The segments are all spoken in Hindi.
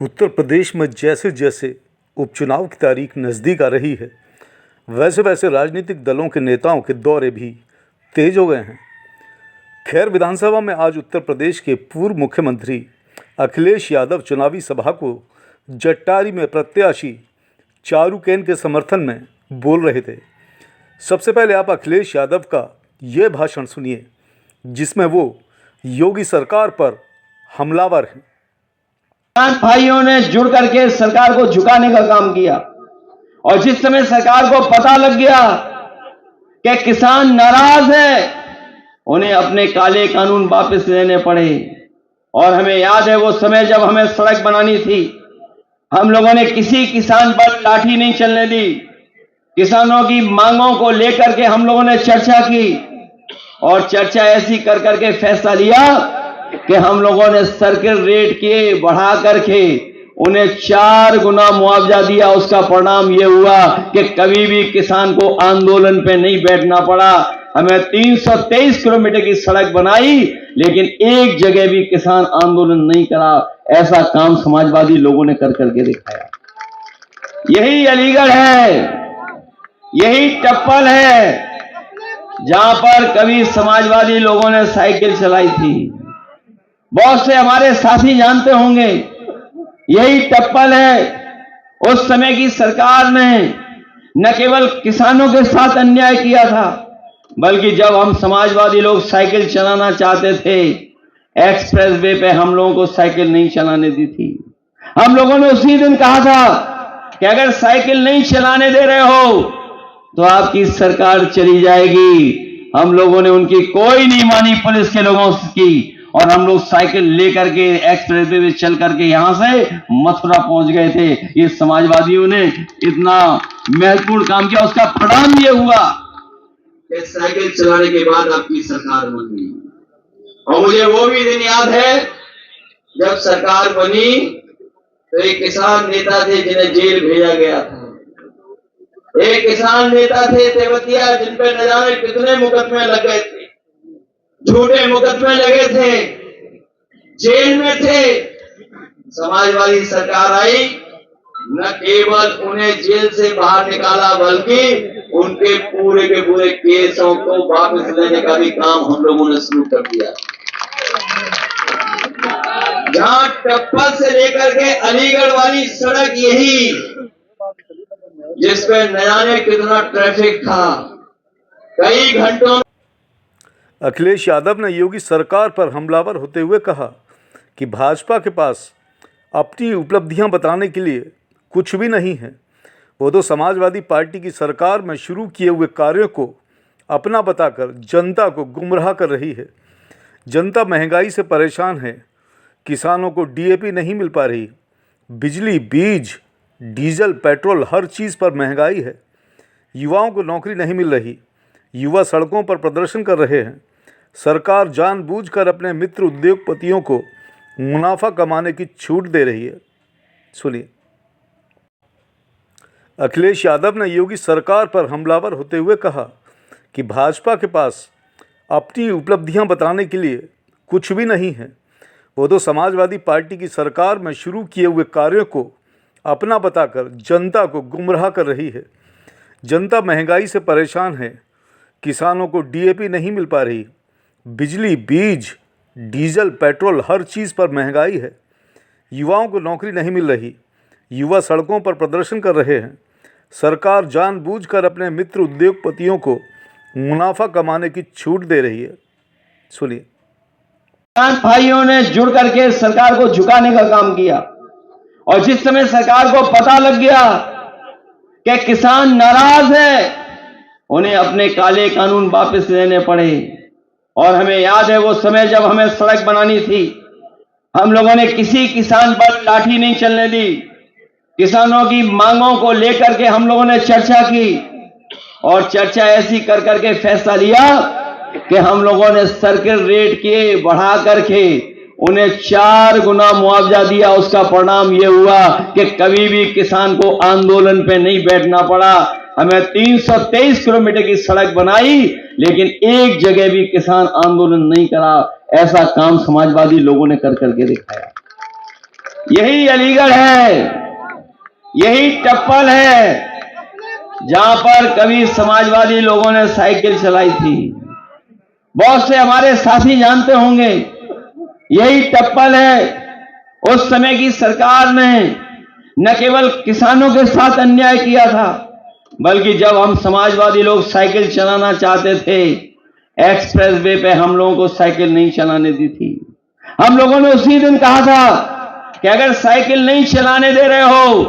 उत्तर प्रदेश में जैसे जैसे उपचुनाव की तारीख नज़दीक आ रही है, वैसे वैसे राजनीतिक दलों के नेताओं के दौरे भी तेज हो गए हैं। खैर, विधानसभा में आज उत्तर प्रदेश के पूर्व मुख्यमंत्री अखिलेश यादव चुनावी सभा को जट्टारी में प्रत्याशी चारुकेन के समर्थन में बोल रहे थे। सबसे पहले आप अखिलेश यादव का ये भाषण सुनिए, जिसमें वो योगी सरकार पर हमलावर हैं। किसान भाइयों ने जुड़ करके सरकार को झुकाने का काम किया और जिस समय सरकार को पता लग गया कि किसान नाराज है, उन्हें अपने काले कानून वापस लेने पड़े। और हमें याद है वो समय जब हमें सड़क बनानी थी, हम लोगों ने किसी किसान पर लाठी नहीं चलने दी। किसानों की मांगों को लेकर के हम लोगों ने चर्चा की और चर्चा ऐसी कर करके फैसला लिया कि हम लोगों ने सर्किल रेट के बढ़ा करके उन्हें 4 गुना मुआवजा दिया। उसका परिणाम यह हुआ कि कभी भी किसान को आंदोलन पे नहीं बैठना पड़ा। हमें 323 किलोमीटर की सड़क बनाई, लेकिन एक जगह भी किसान आंदोलन नहीं करा। ऐसा काम समाजवादी लोगों ने कर करके दिखाया। यही अलीगढ़ है, यही टप्पल है जहां पर कभी समाजवादी लोगों ने साइकिल चलाई थी। बहुत से हमारे साथी जानते होंगे, यही टप्पल है। उस समय की सरकार ने न केवल किसानों के साथ अन्याय किया था, बल्कि जब हम समाजवादी लोग साइकिल चलाना चाहते थे, एक्सप्रेस वे पे हम लोगों को साइकिल नहीं चलाने दी थी। हम लोगों ने उसी दिन कहा था कि अगर साइकिल नहीं चलाने दे रहे हो तो आपकी सरकार चली जाएगी। हम लोगों ने उनकी कोई नहीं मानी, पुलिस के लोगों की, और हम लोग साइकिल लेकर के एक्सप्रेस वे चल करके यहां से मथुरा पहुंच गए थे। ये समाजवादियों ने इतना महत्वपूर्ण काम किया, उसका परिणाम ये हुआ कि साइकिल चलाने के बाद आपकी सरकार बन गई। और मुझे वो भी दिन याद है जब सरकार बनी तो एक किसान नेता थे जिन्हें जेल भेजा गया था। एक किसान नेता थे तेवतिया, जिन पे न जाने कितने मुकदमे लग गए थे, झूठे मुकदमे लगे थे, जेल में थे। समाजवादी सरकार आई, न केवल उन्हें जेल से बाहर निकाला, बल्कि उनके पूरे के पूरे केसों को वापस लेने का भी काम हम लोगों ने शुरू कर दिया। जहां टप्पल से लेकर के अलीगढ़ वाली सड़क यही, जिसपे न जाने कितना ट्रैफिक था, कई घंटों। अखिलेश यादव ने योगी सरकार पर हमलावर होते हुए कहा कि भाजपा के पास अपनी उपलब्धियां बताने के लिए कुछ भी नहीं है। वो तो समाजवादी पार्टी की सरकार में शुरू किए हुए कार्यों को अपना बताकर जनता को गुमराह कर रही है। जनता महंगाई से परेशान है, किसानों को डीएपी नहीं मिल पा रही, बिजली, बीज, डीजल, पेट्रोल, हर चीज़ पर महंगाई है। युवाओं को नौकरी नहीं मिल रही, युवा सड़कों पर प्रदर्शन कर रहे हैं। सरकार जानबूझकर अपने मित्र उद्योगपतियों को मुनाफा कमाने की छूट दे रही है। सुनिए, अखिलेश यादव ने योगी सरकार पर हमलावर होते हुए कहा कि भाजपा के पास अपनी उपलब्धियां बताने के लिए कुछ भी नहीं है। वो तो समाजवादी पार्टी की सरकार में शुरू किए हुए कार्यों को अपना बताकर जनता को गुमराह कर रही है। जनता महंगाई से परेशान है, किसानों को डीएपी नहीं मिल पा रही, बिजली, बीज, डीजल, पेट्रोल, हर चीज़ पर महंगाई है। युवाओं को नौकरी नहीं मिल रही, युवा सड़कों पर प्रदर्शन कर रहे हैं। सरकार जानबूझकर अपने मित्र उद्योगपतियों को मुनाफा कमाने की छूट दे रही है। सुनिए, किसान भाइयों ने जुड़ करके सरकार को झुकाने का काम किया और जिस समय सरकार को पता लग गया कि किसान नाराज है, उन्हें अपने काले कानून वापस लेने पड़े। और हमें याद है वो समय जब हमें सड़क बनानी थी, हम लोगों ने किसी किसान पर लाठी नहीं चलने दी। किसानों की मांगों को लेकर के हम लोगों ने चर्चा की और चर्चा ऐसी कर करके फैसला लिया कि हम लोगों ने सर्किल रेट के बढ़ा करके उन्हें 4 गुना मुआवजा दिया। उसका परिणाम यह हुआ कि कभी भी किसान को आंदोलन पे नहीं बैठना पड़ा। हमें 323 किलोमीटर की सड़क बनाई, लेकिन एक जगह भी किसान आंदोलन नहीं करा। ऐसा काम समाजवादी लोगों ने कर करके दिखाया। यही अलीगढ़ है, यही टप्पल है जहां पर कभी समाजवादी लोगों ने साइकिल चलाई थी। बहुत से हमारे साथी जानते होंगे, यही टप्पल है। उस समय की सरकार ने न केवल किसानों के साथ अन्याय किया था, बल्कि जब हम समाजवादी लोग साइकिल चलाना चाहते थे, एक्सप्रेस वे पे हम लोगों को साइकिल नहीं चलाने दी थी। हम लोगों ने उसी दिन कहा था कि अगर साइकिल नहीं चलाने दे रहे हो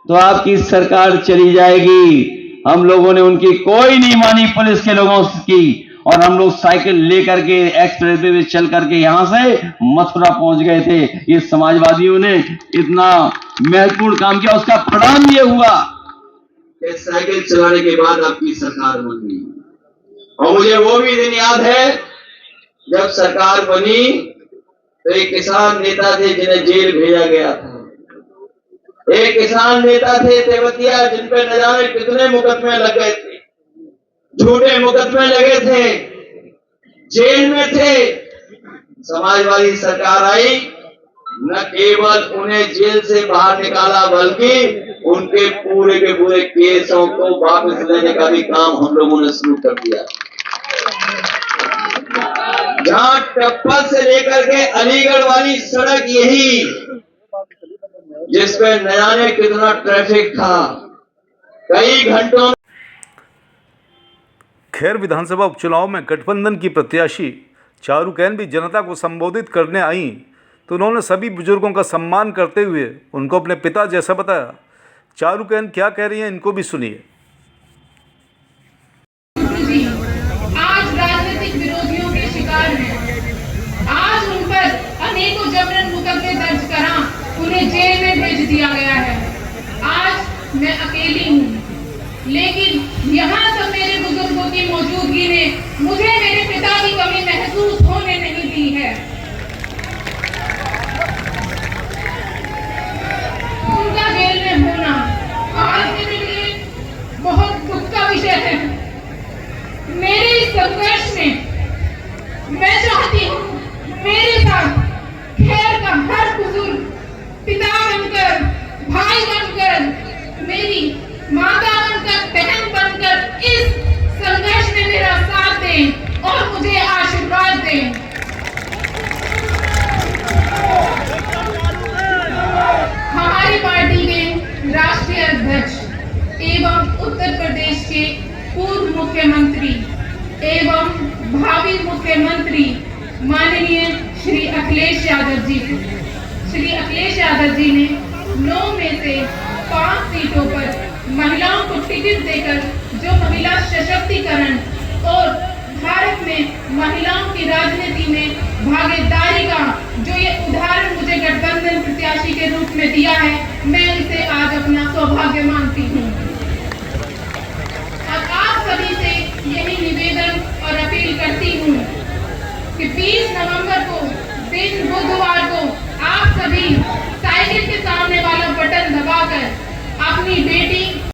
तो आपकी सरकार चली जाएगी। हम लोगों ने उनकी कोई नहीं मानी, पुलिस के लोगों की, और हम लोग साइकिल लेकर के एक्सप्रेस वे चल करके यहां से मथुरा पहुंच गए थे। ये समाजवादियों ने इतना महत्वपूर्ण काम किया, उसका परिणाम ये हुआ कि साइकिल चलाने के बाद आपकी सरकार बन गई। और मुझे वो भी दिन याद है जब सरकार बनी तो एक किसान नेता थे जिन्हें जेल भेजा गया था। एक किसान नेता थे तेवतिया, जिन पे न जाने कितने मुकदमे लग गए थे, झूठे मुकदमे लगे थे, जेल में थे। समाजवादी सरकार आई, न केवल उन्हें जेल से बाहर निकाला, बल्कि उनके पूरे के पूरे केसों को वापस लेने का भी काम हम लोगों ने शुरू कर दिया। जहां टप्पल से लेकर के अलीगढ़ वाली सड़क यही, जिसपे न जाने कितना ट्रैफिक था, कई घंटों। खैर, विधानसभा उपचुनाव में गठबंधन की प्रत्याशी चारूकैन भी जनता को संबोधित करने आईं तो उन्होंने सभी बुजुर्गों का सम्मान करते हुए उनको अपने पिता जैसा बताया। चारूकैन क्या कह रही हैं, इनको भी सुनिए। आज राजनीतिक विरोधियों के शिकार हैं। आज उन पर अनेकों जबरन मुकदमे दर्ज करा उन्हें जेल में भेज दिया गया है। आज मैं अकेली हूँ, लेकिन यहाँ सब मेरे बुजुर्गों की मौजूदगी ने मुझे मेरे पिता की कमी महसूस होने नहीं दी है। उनका जेल में होना आज मेरे लिए बहुत दुख का विषय है। मेरे इस संघर्ष में मैं चाहती हूँ मेरे साथ खैर का हर बुजुर्ग पिता बनकर, भाई बनकर, मेरी माता बनकर, बहन बनकर इस संघर्ष में मेरा साथ दें और मुझे आशीर्वाद दें। हमारी पार्टी के राष्ट्रीय अध्यक्ष एवं उत्तर प्रदेश के पूर्व मुख्यमंत्री एवं भावी मुख्यमंत्री माननीय श्री अखिलेश यादव जी ने 9 में से 5 सीटों पर महिलाओं को टिकट देकर जो महिला सशक्तिकरण और भारत में महिलाओं की राजनीति में भागीदारी का जो ये उदाहरण मुझे गठबंधन प्रत्याशी के रूप में दिया है, मैं इसे आज अपना सौभाग्य मानती हूँ। और आप सभी से यही निवेदन और अपील करती हूँ